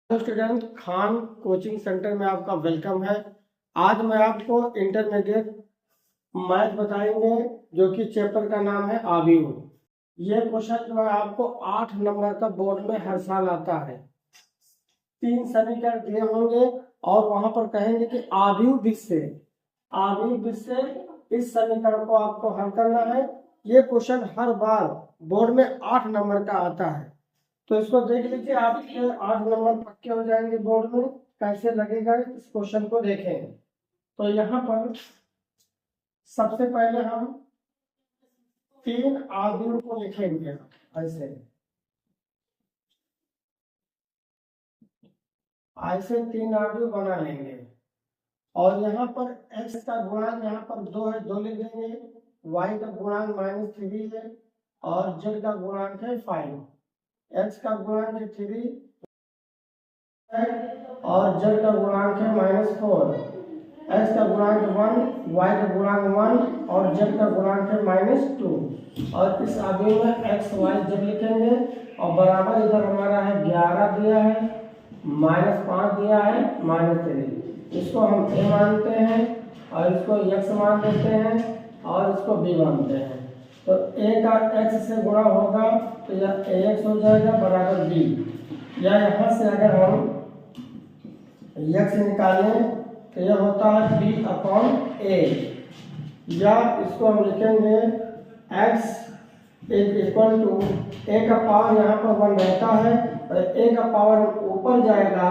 Hello student, Khan coaching centre में आपका welcome है। आज मैं आपको इंटरमीडिएट मैथ बताएंगे जो कि चैप्टर का नाम है आव्यूह। ये क्वेश्चन जो है आपको 8 नंबर का बोर्ड में हर साल आता है। 3 समीकरण दिए होंगे और वहां पर कहेंगे कि आव्यूह विध से इस समीकरण को आपको हल करना है। ये क्वेश्चन हर बार बोर्ड में 8 नंबर का आता है, तो इसको देख लीजिए। आपके 8 नंबर पक्के हो जाएंगे बोर्ड में। कैसे लगेगा इस क्वेश्चन को देखें। तो यहाँ पर सबसे पहले हम 3 आव्यूह को लिखेंगे। ऐसे 3 आव्यूह बना लेंगे और यहाँ पर x का गुणांक यहाँ पर 2 है, 2 लिख देंगे। y का गुणांक -3 है और z का गुणांक है 5। x का गुणांक है 3 और z का गुणांक है -4। x का गुणांक 1, y का गुणांक 1 और z का गुणांक है -2। और इस आव्यूह में x y z लिखेंगे और बराबर इधर हमारा है 11 दिया है, -5 दिया है, -3। इसको हम a मानते हैं और इसको x मान देते हैं और इसको b मानते हैं। तो a का x से गुणा होगा तो यह ax हो जाएगा बराबर b। या यहाँ से अगर हम x निकालें तो यह होता है b/a। या इसको हम लिखेंगे x इक्वल टू a का पावर यहाँ पर 1 रहता है और a का पावर ऊपर जाएगा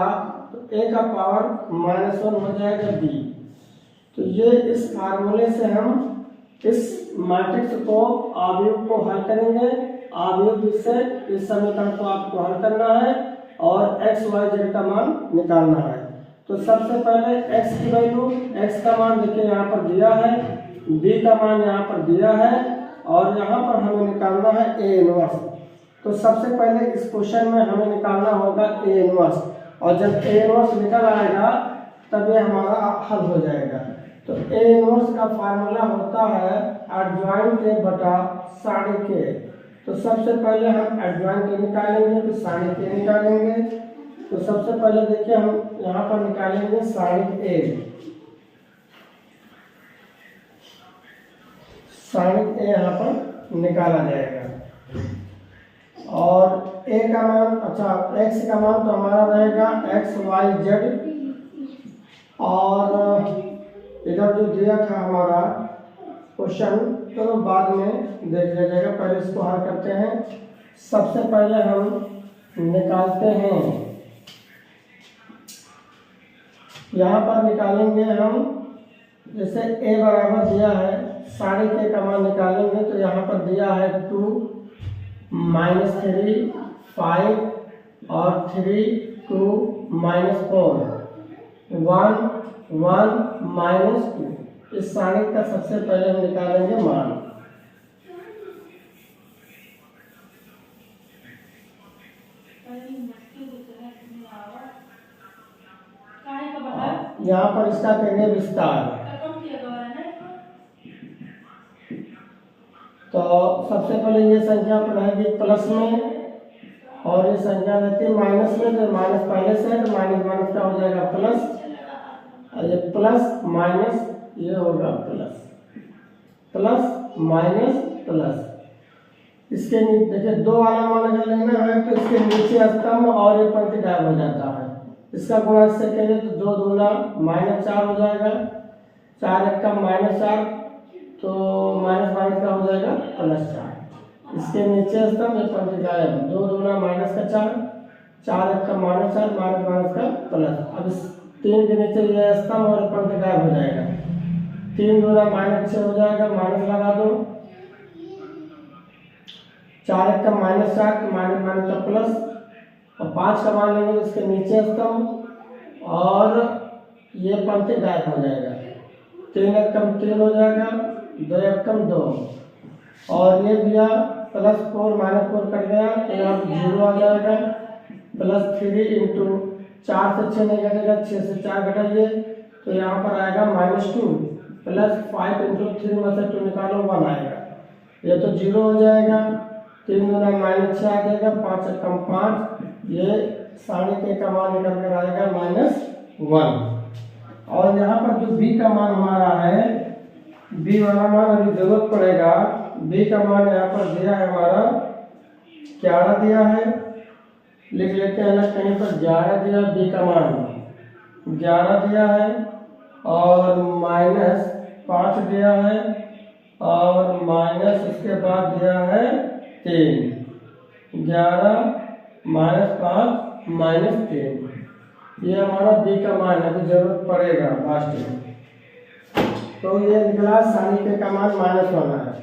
तो a का पावर -1 हो जाएगा b। तो ये इस फार्मूले से हम इस मैट्रिक्स को आव्यूह को हल करेंगे। आव्यूह से इस समीकरण को आपको हल करना है और x y z का मान निकालना है। तो सबसे पहले x की वैल्यू, x का मान देखिए यहाँ पर दिया है, b का मान यहाँ पर दिया है और यहाँ पर हमें निकालना है a इनवर्स। तो सबसे पहले इस क्वेश्चन में हमें निकालना होगा a इनवर्स और जब a इनवर्स निकल आएगा तब ये हमारा हल हो जाएगा। तो a इनवर्स का फार्मूला होता है एडजॉइंट a बटा साइन k। तो सबसे पहले हम एडजॉइंट a निकालेंगे फिर साइन k निकालेंगे। तो सबसे पहले देखिए हम यहाँ पर निकालेंगे साइन a। साइन a यहाँ पर निकाला जाएगा और a का मान, अच्छा x का मान तो हमारा रहेगा x y z और इधर जो दिया था हमारा क्वेश्चन तो बाद में देख लिया जाएगा। पहले इसको हल करते हैं। सबसे पहले हम निकालते हैं, यहाँ पर निकालेंगे हम, जैसे a बराबर दिया है साइन k का मान निकालेंगे तो यहाँ पर दिया है 2 -3 5 और 3 2 -4 1 1 -2। इस साइन का सबसे पहले हम निकालेंगे मान। यहाँ पर इसका करेंगे विस्तार। तो सबसे पहले ये संख्या पर रहेगी प्लस में और ये संख्या रहती है माइनस में। तो माइनस पहले से है तो माइनस माइनस का हो जाएगा प्लस और ये प्लस माइनस ये होगा प्लस, प्लस माइनस प्लस। इसके नीचे देखिए 2 वाला मान अगर लेना है तो इसके नीचे स्तंभ और एक पंक्ति गायब हो जाता है। इसका गुणा इससे करें तो 2 दूना -4 हो जाएगा, 4 एक का -4 तो माइनस माइनस का हो जाएगा +4। इसके नीचे स्तंभ एक पंक्ति गायब, 2 दूना -4, 4 एक का -4 माइनस माइनस का प्लस। अब इस 3 के नीचे ये स्तंभ और पंक्ति गायब हो जाएगा, 3 दूना -6 हो जाएगा, माइनस लगा दो, 4 एक का -4 तो माइनस माइनस का प्लस और 5 का मान लेंगे इसके नीचे स्तंभ और ये पंक्ति गायब हो जाएगा, 3 एक कम 3 हो जाएगा, 2 एक कम 2 और ये दिया +4 -4 कट गया तो यहाँ 0 आ जाएगा। +3 इंटू 4 से 6 नहीं घटेगा, 6 से 4 घटाइए तो यहाँ पर आएगा -2 +5 इंटू 3 में से 2 निकालो 1 आएगा। ये तो 0 हो जाएगा, 3 दूना -6 आ जाएगा, 5 एक कम 5, ये साढ़े के का मान निकल कर आएगा -1। और यहाँ पर जो b का मान हमारा है, b वाला मान अभी जरूरत पड़ेगा। b का मान यहाँ पर दिया है हमारा 11 दिया है, लिख लेते हैं अलग कहीं पर 11 दिया, b का मान 11 दिया है और -5 दिया है और माइनस उसके बाद दिया है 3। 11 -5 -3 ये हमारा b का मान है, अभी जरूरत पड़ेगा लास्ट में। तो ये निकला साढ़े के का मान -1 है।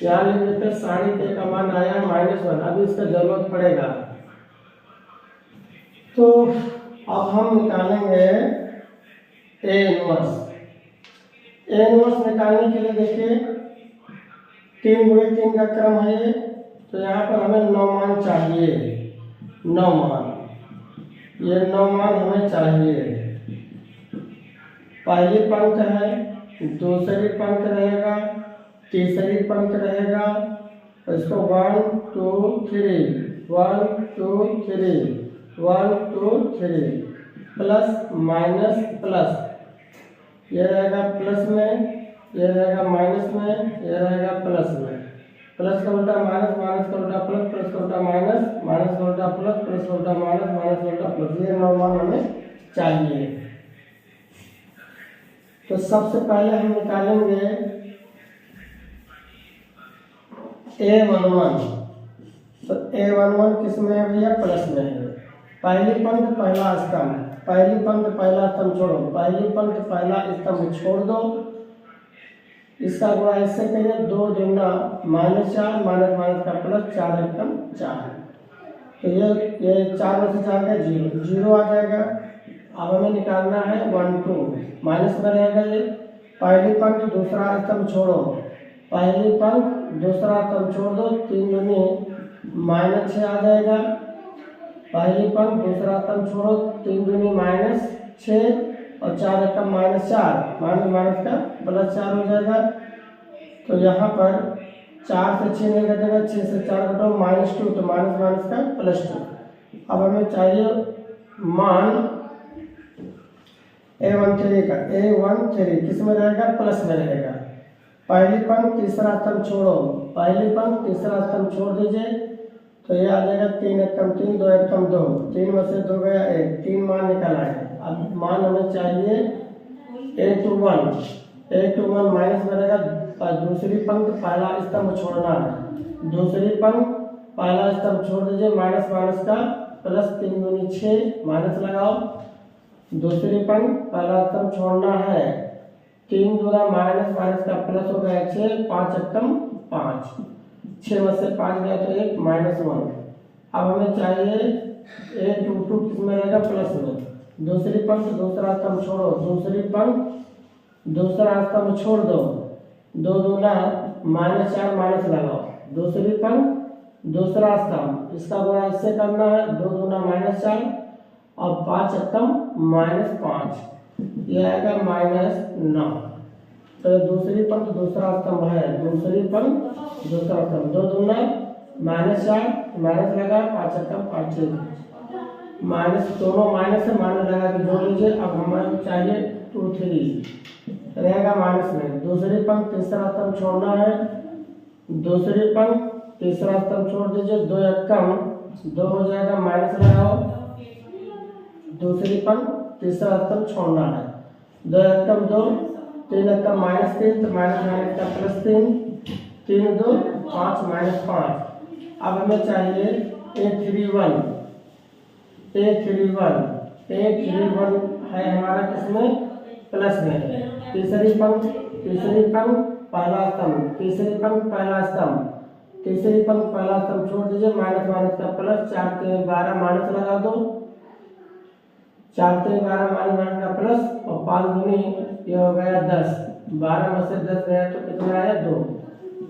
यहाँ लिख लेते साढ़े के का मान आया -1, अभी इसका जरूरत पड़ेगा। तो अब हम निकालेंगे ए इनवर्स। ए इनवर्स निकालने के लिए देखिए 3 गुणे 3 का क्रम है ये, तो यहाँ पर हमें 9 मान चाहिए। 9 मान, ये 9 मान हमें चाहिए। पहली पंक्ति है, दूसरी पंक्ति रहेगा, तीसरी पंक्ति रहेगा, इसको 1 2 3 1 2 3 1 2 3 प्लस माइनस प्लस, ये रहेगा प्लस में, ये रहेगा माइनस में, ये रहेगा प्लस में। प्लस का उल्टा माइनस, माइनस का उल्टा प्लस, प्लस का उल्टा माइनस, माइनस का उल्टा प्लस, प्लस का उल्टा माइनस, माइनस का उल्टा प्लस। ये 9 मान हमें चाहिए। तो सबसे पहले हम निकालेंगे A11। तो A11 किस में है भैया? प्लस में है। पहली पंक्ति पहला स्तंभ, पहली पंक्ति पहला स्तंभ छोड़ो, पहली पंक्ति पहला स्तंभ छोड़ दो, इसका गुणा इससे करिए, 2 दूना -4 माइनस माइनस का प्लस, 4 एकम 4। तो ये 4 में से 4 का 0 आ जाएगा। अब हमें निकालना है 1 2, माइनस में रहेगा ये। पहली पंक्ति दूसरा स्तंभ छोड़ो, पहली पंक्ति दूसरा स्तंभ छोड़ दो, 3 दूनी -6 आ जाएगा। पहली पंक्ति दूसरा स्तंभ छोड़ो, 3 दूनी -6 और 4 एकम -4, माइनस माइनस का प्लस 4 हो जाएगा। तो यहाँ पर 4 से 6 नहीं कटेगा, 6 से 4 कटो -2, तो माइनस माइनस का +2। अब हमें चाहिए मान A13 का। A13 किस में रहेगा? प्लस में रहेगा। पहली पंक्ति तीसरा स्तंभ छोड़ो, पहली पंक्ति तीसरा स्तंभ छोड़ दीजिए, तो ये आ जाएगा 3 एकम 3 2 एकम 2, 3 में से 2 गया 1, 3 मान निकल आए। अब मान हमें चाहिए A21 माइनस में रहेगा। दूसरी पंक्ति पहला स्तंभ छोड़ना है, दूसरी पंक्ति पहला स्तंभ छोड़ दीजिए, माइनस माइनस का प्लस, 3 दूनी 6 माइनस लगाओ। दूसरी पंक्ति पहला स्तंभ छोड़ना है, 3 दूना माइनस माइनस का प्लस हो गया 6, 5 एकम 5, 6 में से 5 गया तो 1 -1। अब हमें चाहिए A22 किस में रहेगा? प्लस में। दूसरी पंक्ति दूसरा स्तंभ छोड़ो, दूसरी पंक्ति दूसरा स्तंभ छोड़ दो, 2 दूना -4 माइनस लगाओ। दूसरी पंक्ति दूसरा स्तंभ, इसका गुणा इससे करना है, 2 दूना -4 और 5 एकम -5, ये आएगा -9। तो दूसरी पंक्ति दूसरा स्तंभ है, दूसरी पंक्ति दूसरा स्तंभ, 2 दूना -4 माइनस लगा, 5 एकम 5 माइनस, दोनों माइनस है, माइनस लगा के जोड़ लीजिए। अब हमें चाहिए 2 3 रहेगा माइनस में। दूसरी पंक्ति तीसरा स्तंभ छोड़ना है, दूसरी पंक्ति तीसरा स्तंभ छोड़ दीजिए, 2 एकम 2 हो जाएगा, माइनस लगाओ। दूसरी पंक्ति तीसरा स्तंभ छोड़ना है, 2 एकम 2, 3 एकम -3, तो माइनस माइनस का +3, 3 2 5 -5। अब हमें चाहिए A31 है हमारा किसमें? प्लस में है। तीसरी पंक्ति पहला स्तंभ, तीसरी पंक्ति पहला स्तंभ, तीसरी पंक्ति पहला स्तंभ छोड़ दीजिए, माइनस माइनस का प्लस, 4 3 12 माइनस लगा दो, 4 3 12 माइनस माइनस का प्लस और 5 दूनी ये हो गया 10, 12 में से 10 गया तो कितना आया? 2।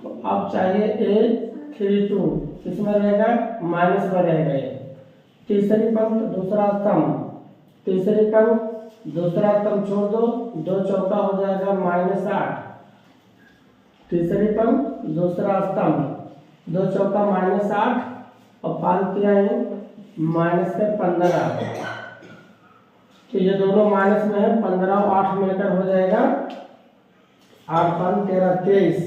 तो अब चाहिए A32 किसमें रहेगा? माइनस में रहेगा ये। तीसरी पंक्ति दूसरा स्तंभ, तीसरी पंक्ति दूसरा स्तंभ छोड़ दो, 2 चौका हो जाएगा -8। तीसरी पंक्ति दूसरा स्तंभ, 2 चौका -8 और 5 3 माइनस के 15, तो ये दोनों माइनस में है, 15 और 8 मिलकर हो जाएगा 8 5 13 23,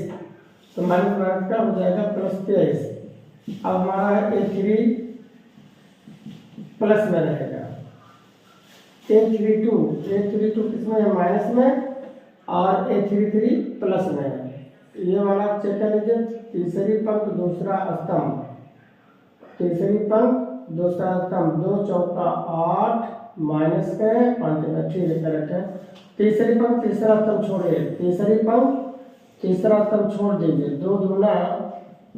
तो माइनस माइनस का हो जाएगा प्लस 23। अब हमारा है A3 प्लस में रहेगा, A32 किसमें है, माइनस में, और A33 प्लस में है। ये वाला चेक कर लीजिए, तीसरी पंक्ति दूसरा स्तंभ, तीसरी पंक्ति दूसरा स्तंभ, 2 चौका 8 माइनस के 5 में, ठीक है करेक्ट है। तीसरी पंक्ति तीसरा स्तंभ छोड़िए, तीसरी पंक्ति तीसरा स्तंभ छोड़ दीजिए, 2 दूना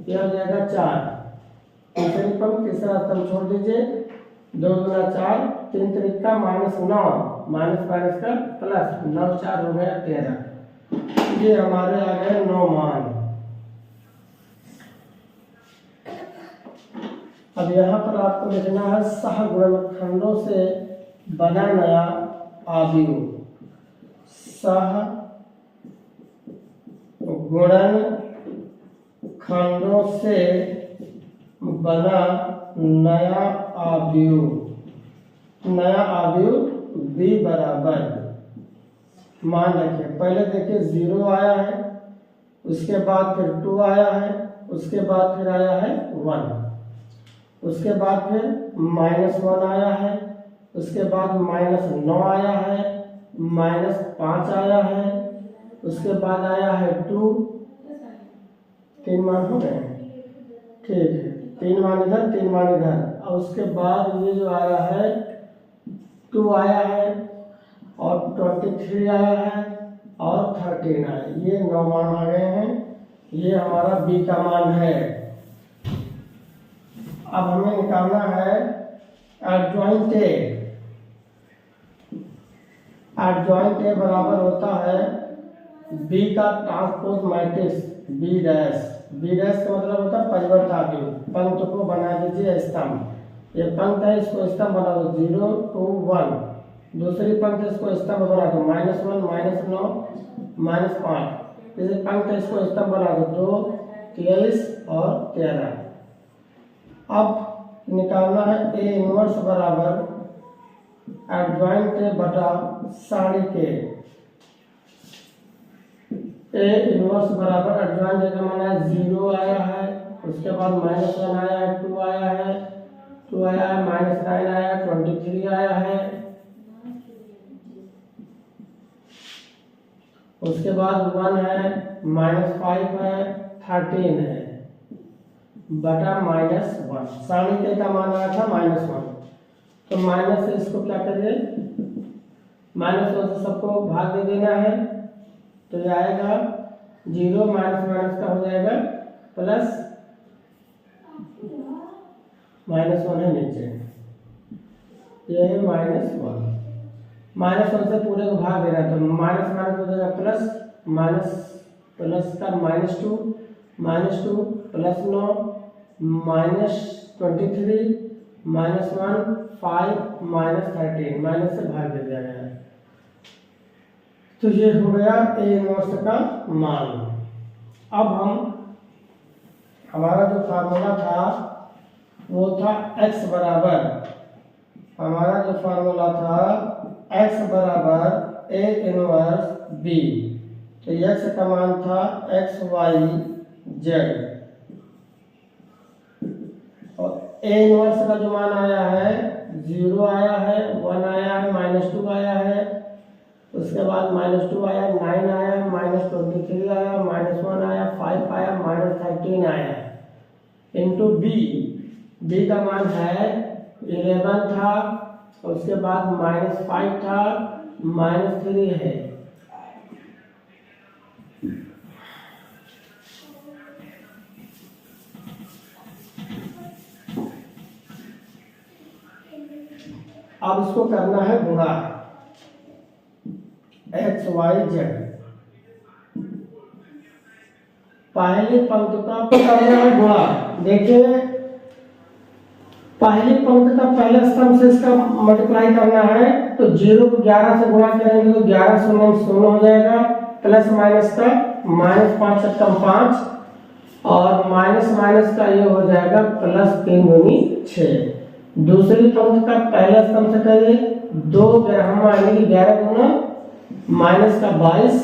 यह हो जाएगा 4, तीसरी पंक्ति तीसरा स्तंभ छोड़ दीजिए, 2 दूना 4, 3 तरीका -9, माइनस माइनस का प्लस 9 4 हो गया 13, ये हमारे आ गए 9 मान। अब यहाँ पर आपको लिखना है सहगुणनखंडों से बना नया आव्यूह, सहगुणनखंडों से बना नया आव्यूह, नया आव्यूह b बराबर, मान रखिए पहले देखिए 0 आया है, उसके बाद फिर 2 आया है, उसके बाद फिर आया है 1, उसके बाद फिर -1 आया है, उसके बाद -9 आया है, -5 आया है, उसके बाद आया है 2, 3 मान हो गए, ठीक है, 3 मान इधर 3 मान इधर, और उसके बाद ये जो आया है 2 आया है, और 23 आया है, और 13 आया, ये 9 मान आ गए हैं, ये हमारा b का मान है। अब हमें निकालना है एडजॉइंट A, एडजॉइंट A बराबर होता है b का transpose matrix b dash, b dash का मतलब होता है परिवर्त आव्यूह। पंक्ति को बना दीजिए स्तंभ, ये पंक्ति है इसको स्तंभ बना दो 0 2 1, दूसरी पंक्ति इसको स्तंभ बना दो -1 -9 -5, इसे पंक्ति इसको स्तंभ बना दो 2 23 और 13। अब निकालना है A इनवर्स बराबर एडजॉइंट A बटा साड़ी के, A इनवर्स बराबर एडजॉइंट A का मान है 0 आया है, उसके बाद -1 आया है, 2 आया है, 2 आया है, -9 आया है, 23 आया है, उसके बाद 1 है, -5 है, 13 है, बटा -1, साड़ी के का मान आया था -1, तो माइनस से इसको क्या करिए, -1 से सबको भाग दे देना है, तो ये आएगा 0 माइनस माइनस का हो जाएगा प्लस, -1 है नीचे, ये है -1, -1 से पूरे को भाग देना, तो माइनस माइनस हो जाएगा प्लस, माइनस प्लस का -2 प्लस 9 -23 -1 5 -13, माइनस से भाग दे दिया गया है, तो ये हो गया A इनवर्स का मान। अब हमारा जो फार्मूला था वो था x बराबर, हमारा जो फार्मूला था x बराबर A इनवर्स B, तो x का मान था x y z, और A इनवर्स का जो मान आया है 0 आया है, 1 आया है, -2 आया है, उसके बाद -2 आया, 9 आया, -23 आया, -1 आया, 5 आया, -13 आया, इंटू b का मान है 11 था, उसके बाद -5 था, -3 है, अब इसको करना है गुणा x y z, पहली पंक्ति का करना है गुणा, देखिए पहली पंक्ति का पहले स्तंभ से इसका मल्टीप्लाई करना है, तो 0 को 11 से गुणा करेंगे तो 11 0 हो जाएगा, प्लस माइनस का -5 × 5 और माइनस माइनस का ये हो जाएगा +3 × 6, दूसरी पंक्ति का पहले स्तंभ से करिए 2 ग्राम यानी 11 गुना माइनस का 22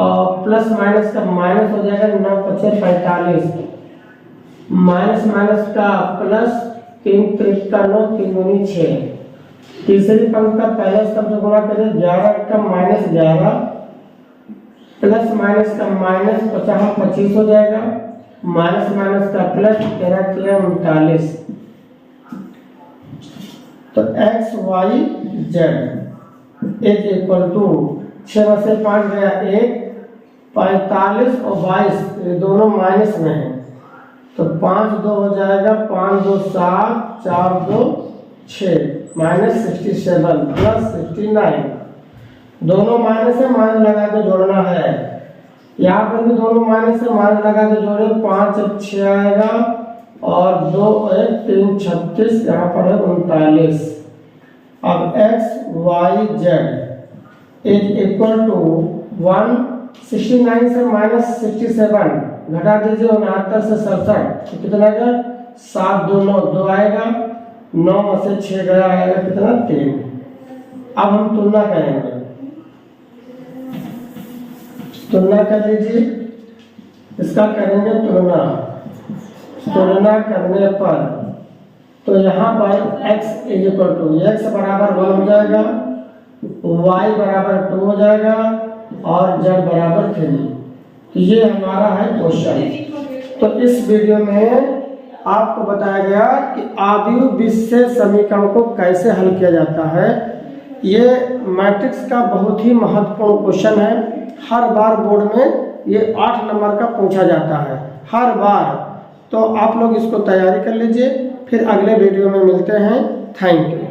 और प्लस माइनस का माइनस हो जाएगा 9 × 5 = 45 माइनस माइनस का प्लस 3 × 3 = 9 3 × 6। तीसरी पंक्ति का पहले स्तंभ से गुणा करिए 11 का -11 प्लस माइनस का माइनस 50 25 हो जाएगा माइनस माइनस का प्लस 13 3 39। तो x y z is equal to 6 से 5 गया 1 45 और 22 ये दोनों माइनस में है तो 5 2 हो जाएगा 5 2 7 4 2 6 -67 प्लस 69। दोनों माइनस है माइनस लगा के जोड़ना है। यहाँ पर भी दोनों माइनस है माइनस लगा के जोड़े 5 6 आएगा और 2 1 3 36 यहाँ पर है 39। अब x y z is equal to 169 से -67 घटा दीजिए 69 से 67 तो कितना आएगा 7 2 9 2 आएगा 9 में से 6 गया आएगा कितना 3। अब हम तुलना करेंगे तुलना कर लीजिए इसका करेंगे तुलना करने पर तो यहाँ पर x is equal to x बराबर 1 हो जाएगा y बराबर 2 हो जाएगा और z बराबर 3। तो ये हमारा है क्वेश्चन। तो इस वीडियो में आपको बताया गया कि आव्यूह विशेष समीकरण को कैसे हल किया जाता है। ये मैट्रिक्स का बहुत ही महत्वपूर्ण क्वेश्चन है। हर बार बोर्ड में ये 8 नंबर का पूछा जाता है हर बार। तो आप लोग इसको तैयारी कर लीजिए फिर अगले वीडियो में मिलते हैं। Thank you.